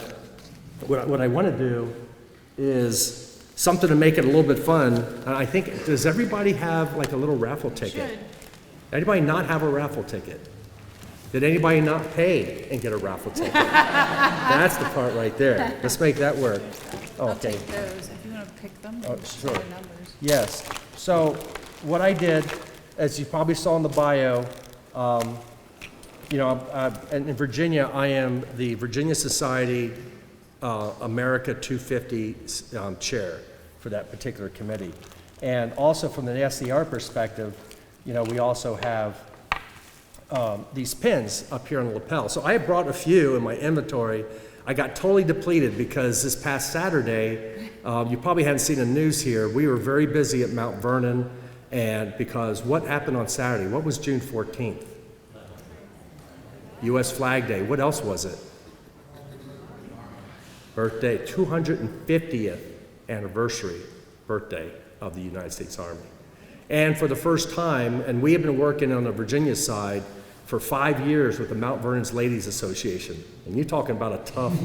what I want to do is something to make it a little bit fun. And I think, does everybody have like a little raffle ticket? Should. Anybody not have a raffle ticket? Did anybody not pay and get a raffle ticket? That's the part right there. Let's make that work. I'll Okay. take those if you want to pick them. Oh, Just sure. the numbers. Yes. So what I did, as you probably saw in the bio, in Virginia, I am the Virginia Society America 250 chair for that particular committee. And also from the SCR perspective, we also have these pins up here on the lapel. So I brought a few in my inventory. I got totally depleted because this past Saturday, you probably hadn't seen the news here, we were very busy at Mount Vernon, and because what happened on Saturday? What was June 14th? U.S. Flag Day. What else was it? Birthday, 250th anniversary birthday of the United States Army. And for the first time, and we have been working on the Virginia side for 5 years with the Mount Vernon's Ladies Association. And you're talking about a tough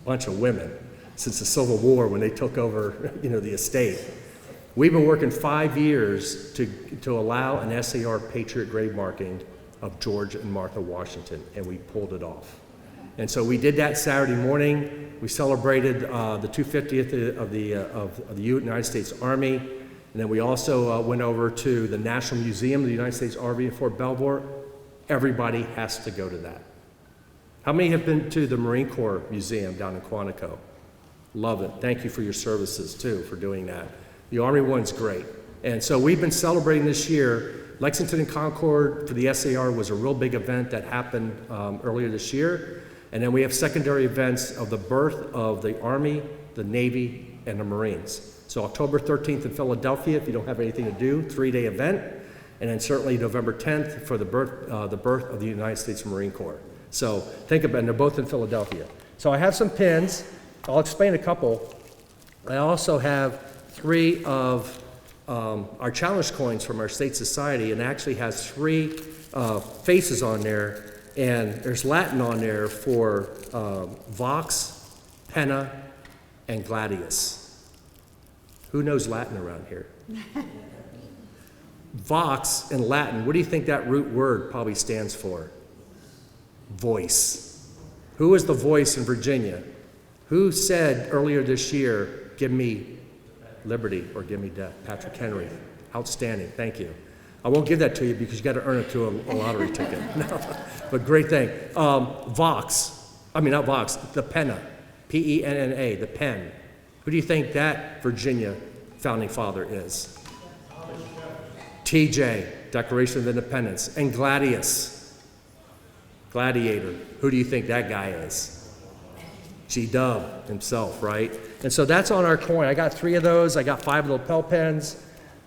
bunch of women since the Civil War when they took over, the estate. We've been working 5 years to allow an SAR Patriot grave marking of George and Martha Washington, and we pulled it off. And so we did that Saturday morning. We celebrated the 250th of the United States Army, and then we also went over to the National Museum of the United States Army in Fort Belvoir. Everybody has to go to that. How many have been to the Marine Corps Museum down in Quantico? Love it. Thank you for your services too, for doing that. The Army one's great. And so we've been celebrating this year. Lexington and Concord for the SAR was a real big event that happened earlier this year. And then we have secondary events of the birth of the Army, the Navy, and the Marines. So October 13th in Philadelphia, if you don't have anything to do, 3-day event. And then certainly November 10th for the birth of the United States Marine Corps. So think about it, and they're both in Philadelphia. So I have some pins. I'll explain a couple. I also have 3 of our challenge coins from our state society, and actually has 3 faces on there, and there's Latin on there for Vox, Penna, and Gladius. Who knows Latin around here? Vox in Latin, what do you think that root word probably stands for? Voice. Who is the voice in Virginia? Who said earlier this year, give me liberty or give me death? Patrick Henry. Outstanding. Thank you. I won't give that to you because you got to earn it to a lottery ticket. No, but great thing. Vox. I mean, not Vox. The Penna. P-E-N-N-A. The pen. Who do you think that Virginia founding father is? T.J. Declaration of Independence. And Gladius. Gladiator. Who do you think that guy is? G-Dub himself, right? And so that's on our coin. I got 3 of those. I got 5 lapel pens.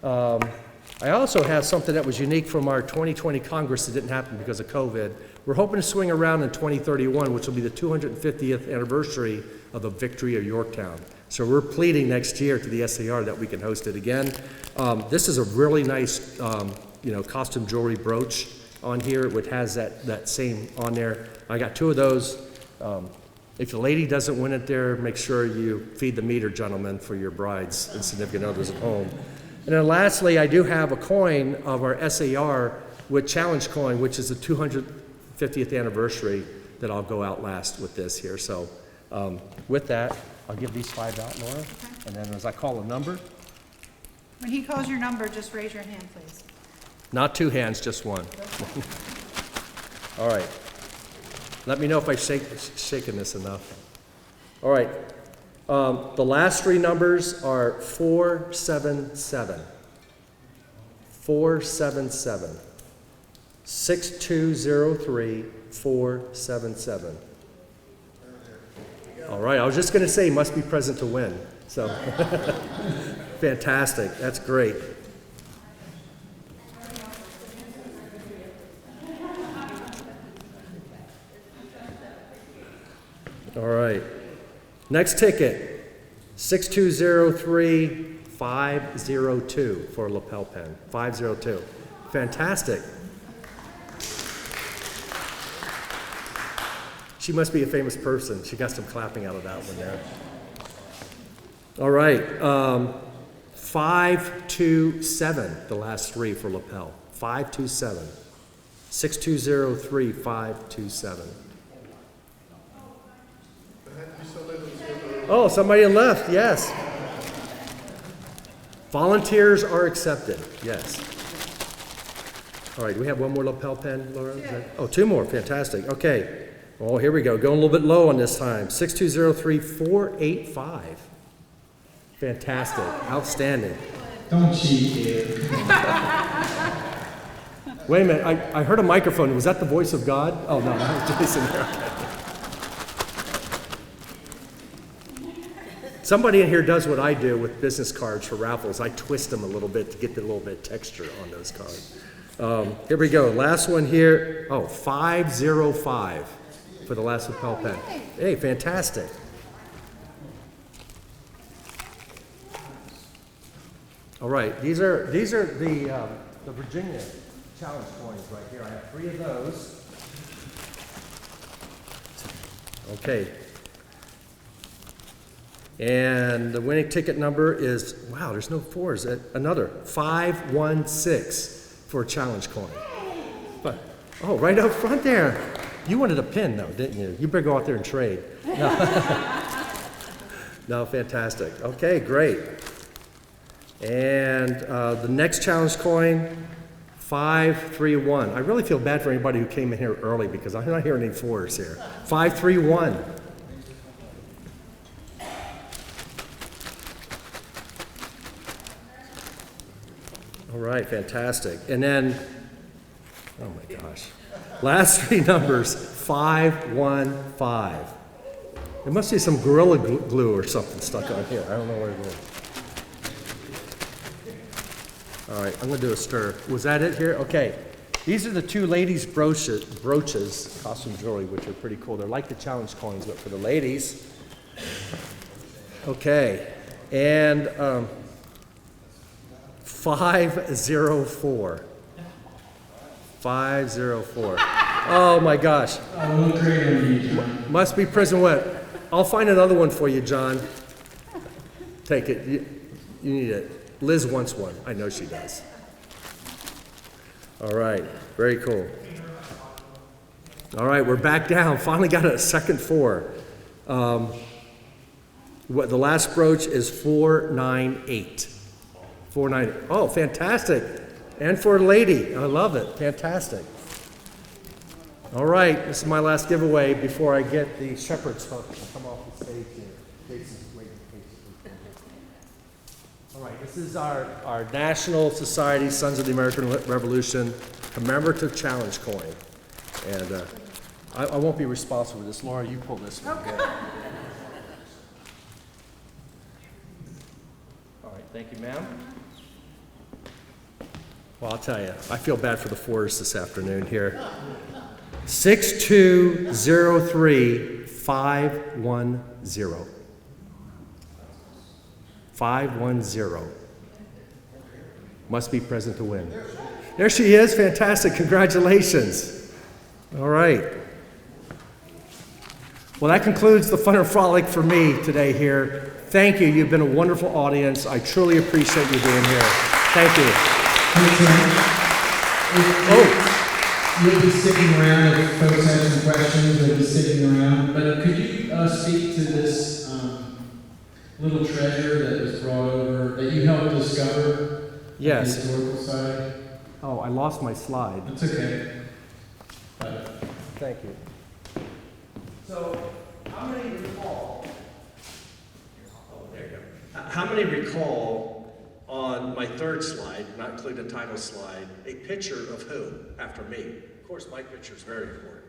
I also have something that was unique from our 2020 Congress that didn't happen because of COVID. We're hoping to swing around in 2031, which will be the 250th anniversary of the victory of Yorktown. So we're pleading next year to the SAR that we can host it again. This is a really nice, costume jewelry brooch on here. It has that same on there. I got 2 of those. If the lady doesn't win it there, make sure you feed the meter, gentlemen, for your brides and significant others at home. And then lastly, I do have a coin of our SAR with challenge coin, which is the 250th anniversary that I'll go out last with this here. So with that, I'll give these 5 out, Laura. Okay. And then as I call a number, When he calls your number, just raise your hand, please. not 2 hands, just 1. All right. Let me know if I've shaken this enough. All right. The last 3 numbers are 477. 477. 6203 477. All right. I was just going to say, must be present to win. So, fantastic. That's great. All right. Next ticket, 6203502 for a lapel pen. 502. Fantastic. She must be a famous person. She got some clapping out of that one there. All right. 527, the last 3 for lapel. 527. 6203527. Oh, somebody left, yes. Volunteers are accepted, yes. All right, do we have one more lapel pen, Laura? Oh, 2 more, fantastic, okay. Oh, here we go, going a little bit low on this time. 6203485. Fantastic, outstanding. Don't cheat, kid. Wait a minute, I heard a microphone. Was that the voice of God? Oh, no, that was Jason there. Okay. Somebody in here does what I do with business cards for raffles. I twist them a little bit to get the little bit of texture on those cards. Here we go. Last one here. Oh, 505 for the last lapel pen. Hey, fantastic. All right, these are the Virginia challenge coins right here. I have 3 of those. Okay. And the winning ticket number is, wow, there's no 4s. Another 516 for a challenge coin. But, oh, right up front there. You wanted a pin though, didn't you? You better go out there and trade. No, no, fantastic. Okay, great. And the next challenge coin, 531. I really feel bad for anybody who came in here early because I'm not hearing any 4s here. 531. All right, fantastic. And then, oh my gosh, last 3 numbers, 515. There must be some Gorilla Glue or something stuck on here. I don't know where it is. All right, I'm gonna do a stir. Was that it here? Okay. These are the 2 ladies' brooches, costume jewelry, which are pretty cool. They're like the challenge coins, but for the ladies. Okay, and 504. 504. Oh my gosh. I will look great on you, John. Must be prison wet. I'll find another one for you, John. Take it. You need it. Liz wants one. I know she does. All right. Very cool. All right, we're back down. Finally got a second 4. What the last brooch is 498. 498. Oh, fantastic. And for a lady. I love it. Fantastic. All right, this is my last giveaway before I get the shepherd's hook to come off the stage here. All right, this is our National Society Sons of the American Revolution commemorative challenge coin. And I won't be responsible for this. Laura, you pull this one. Okay. All right, thank you, ma'am. Well, I'll tell you, I feel bad for the 4s this afternoon here. 6203510. 510. Must be present to win. There she is. Fantastic. Congratulations. All right. Well, that concludes the fun and frolic for me today here. Thank you. You've been a wonderful audience. I truly appreciate you being here. Thank you. Oh. You'll be sticking around if folks have some questions. You'll be sticking around. But could you speak to this little treasure that was brought over, that you helped discover? Yes. On the historical side? Oh, I lost my slide. That's okay. Thank you. So, how many recall? Oh, there you go. How many recall on my 3rd slide, not including the title slide, a picture of who after me? Of course, my picture is very important,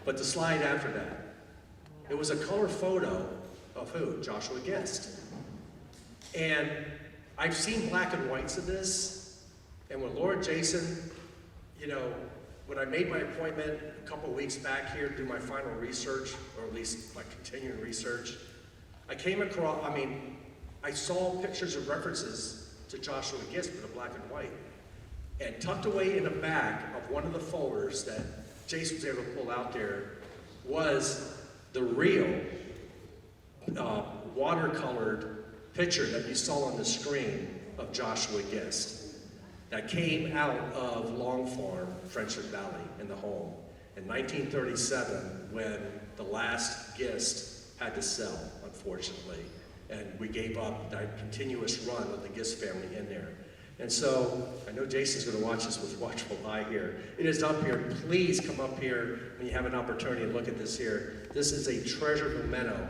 but the slide after that, it was a color photo of who? Joshua Guest. And I've seen black and whites of this, and when Lord Jason, you know, when I made my appointment a couple of weeks back here to do my final research, or at least my continuing research, I came across, I saw pictures of references to Joshua Guest with a black and white. And tucked away in the back of one of the folders that Jason was able to pull out there was the real watercolored picture that you saw on the screen of Joshua Guest that came out of Long Farm, Friendship Valley, in the home in 1937 when the last Gist had to sell, unfortunately. And we gave up that continuous run of the Gist family in there. And so, I know Jason's going to watch this with watchful eye here. It is up here. Please come up here when you have an opportunity and look at this here. This is a treasured memento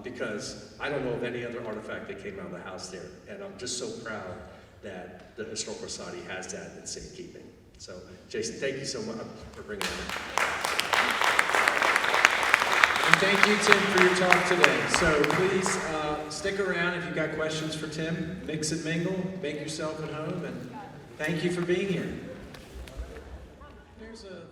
because I don't know of any other artifact that came out of the house there. And I'm just so proud that the Historical Society has that in safekeeping. So, Jason, thank you so much for bringing that. And thank you, Tim, for your talk today. So please stick around if you've got questions for Tim. Mix and mingle, make yourself at home, and thank you for being here. There's a